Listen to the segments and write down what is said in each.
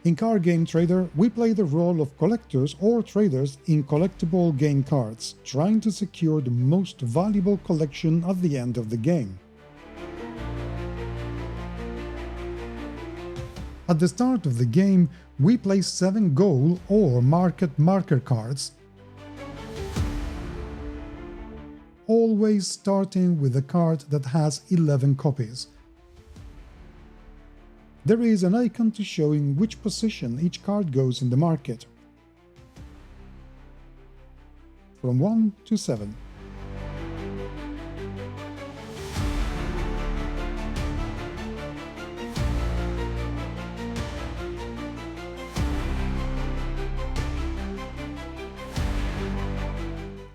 In Card Game Trader, we play the role of collectors or traders in collectible game cards, trying to secure the most valuable collection at the end of the game. At the start of the game, we play 7 goal or market marker cards, always starting with a card that has 11 copies. There is an icon to show in which position each card goes in the market, from 1 to 7.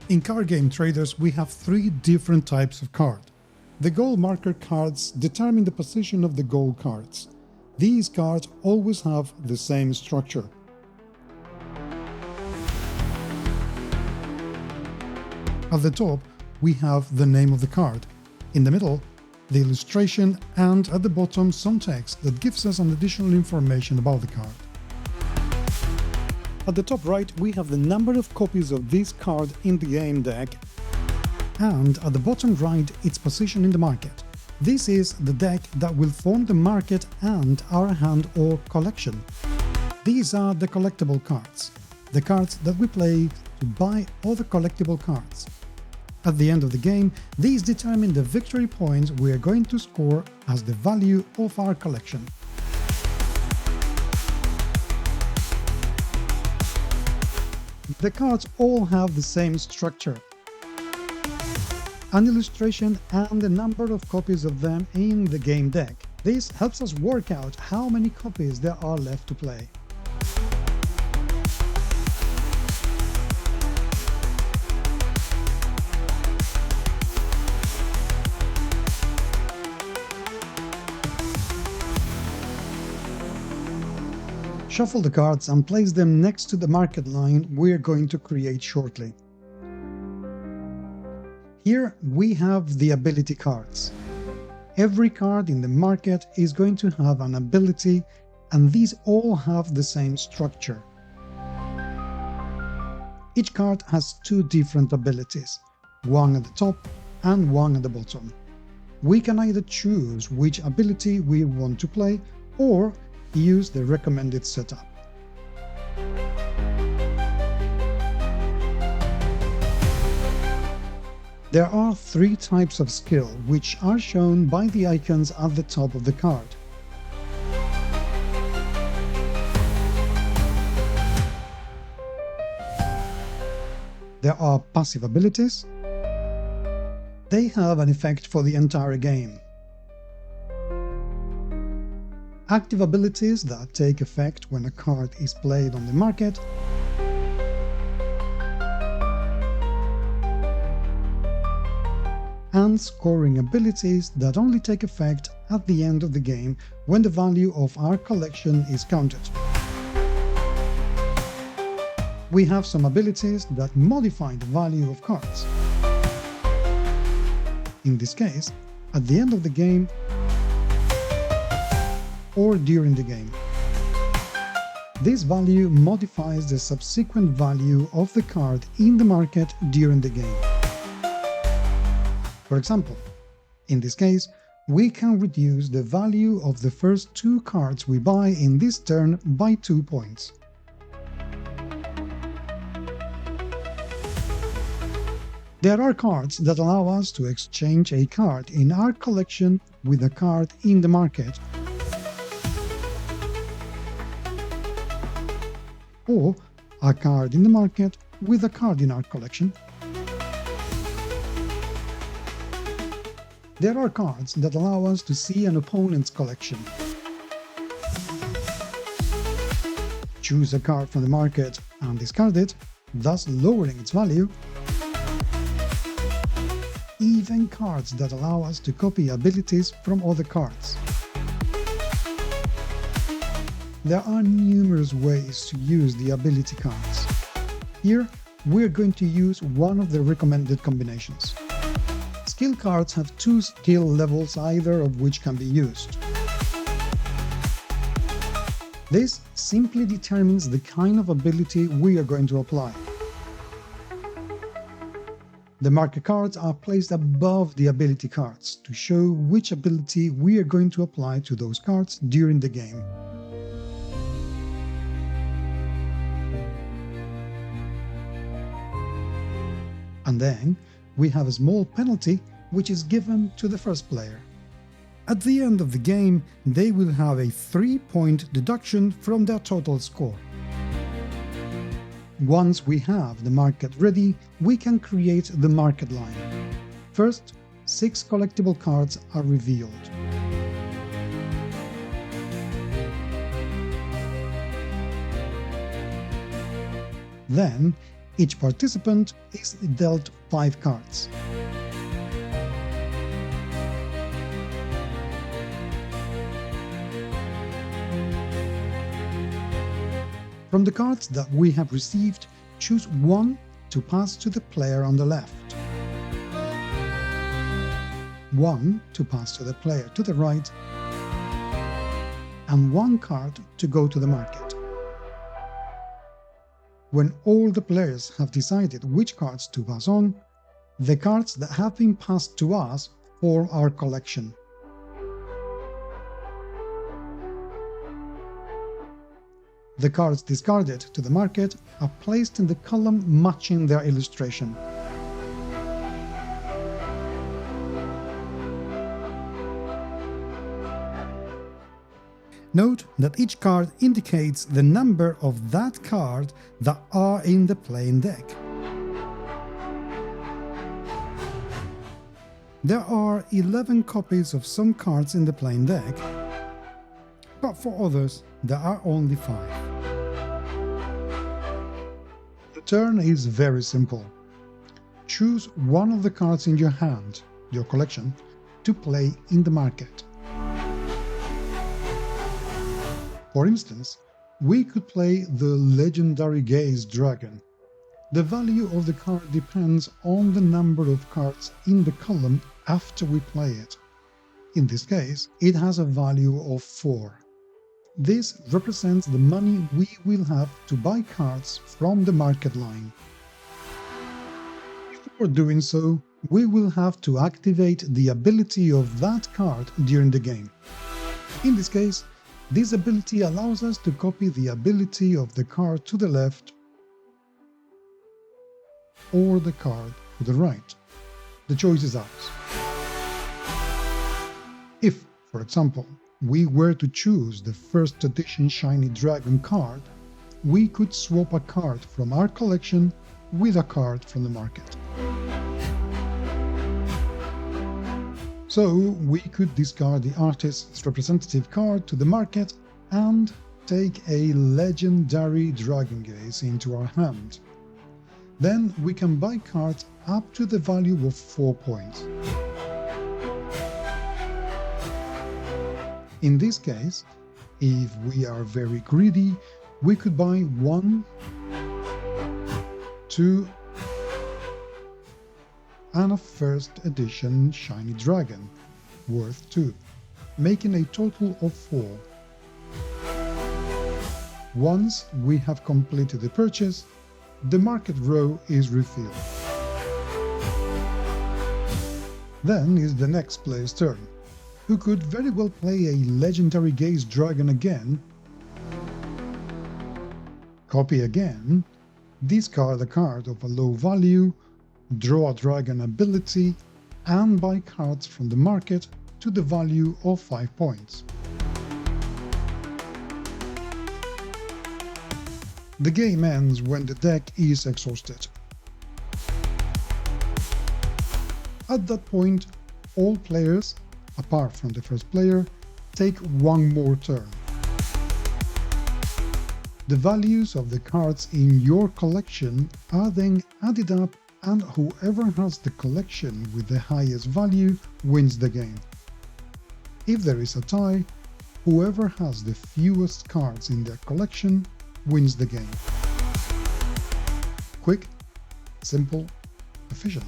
In Card Game Traders, we have 3 different types of card. The goal marker cards determine the position of the goal cards. These cards always have the same structure. At the top, we have the name of the card. In the middle, the illustration, and at the bottom some text that gives us some additional information about the card. At the top right, we have the number of copies of this card in the game deck, and at the bottom right, its position in the market. This is the deck that will form the market and our hand or collection. These are the collectible cards, the cards that we play to buy other collectible cards. At the end of the game, these determine the victory points we are going to score as the value of our collection. The cards all have the same structure, an illustration and the number of copies of them in the game deck. This helps us work out how many copies there are left to play. Shuffle the cards and place them next to the market line we are going to create shortly. Here we have the ability cards. Every card in the market is going to have an ability, and these all have the same structure. Each card has 2 different abilities, one at the top and one at the bottom. We can either choose which ability we want to play or use the recommended setup. There are 3 types of skill, which are shown by the icons at the top of the card. There are passive abilities. They have an effect for the entire game. Active abilities that take effect when a card is played on the market. And scoring abilities that only take effect at the end of the game when the value of our collection is counted. We have some abilities that modify the value of cards. In this case, at the end of the game or during the game. This value modifies the subsequent value of the card in the market during the game. For example, in this case, we can reduce the value of the first 2 cards we buy in this turn by 2 points. There are cards that allow us to exchange a card in our collection with a card in the market, or a card in the market with a card in our collection. There are cards that allow us to see an opponent's collection. Choose a card from the market and discard it, thus lowering its value. Even cards that allow us to copy abilities from other cards. There are numerous ways to use the ability cards. Here, we're going to use one of the recommended combinations. Skill cards have 2 skill levels, either of which can be used. This simply determines the kind of ability we are going to apply. The marker cards are placed above the ability cards to show which ability we are going to apply to those cards during the game. And then we have a small penalty which is given to the first player. At the end of the game, they will have a 3-point deduction from their total score. Once we have the market ready, we can create the market line. First, 6 collectible cards are revealed. Then, each participant is dealt 5 cards. From the cards that we have received, choose one to pass to the player on the left, one to pass to the player to the right, and one card to go to the market. When all the players have decided which cards to pass on, the cards that have been passed to us form our collection. The cards discarded to the market are placed in the column matching their illustration. Note that each card indicates the number of that card that are in the playing deck. There are 11 copies of some cards in the playing deck, but for others there are only 5. The turn is very simple. Choose one of the cards in your hand, your collection, to play in the market. For instance, we could play the legendary Gaze Dragon. The value of the card depends on the number of cards in the column after we play it. In this case, it has a value of 4. This represents the money we will have to buy cards from the market line. Before doing so, we will have to activate the ability of that card during the game. In this case, this ability allows us to copy the ability of the card to the left or the card to the right. The choice is ours. If, for example, we were to choose the first edition Shiny Dragon card, we could swap a card from our collection with a card from the market. So we could discard the artist's representative card to the market and take a legendary Dragon Gaze into our hand. Then we can buy cards up to the value of 4 points. In this case, if we are very greedy, we could buy 1, 2, and a first edition Shiny Dragon, worth 2, making a total of 4. Once we have completed the purchase, the market row is refilled. Then is the next player's turn, who could very well play a legendary Gaze Dragon again, copy again, discard a card of a low value, draw a dragon ability, and buy cards from the market to the value of 5 points. The game ends when the deck is exhausted. At that point, all players, apart from the first player, take one more turn. The values of the cards in your collection are then added up, and whoever has the collection with the highest value wins the game. If there is a tie, whoever has the fewest cards in their collection wins the game. Quick, simple, efficient.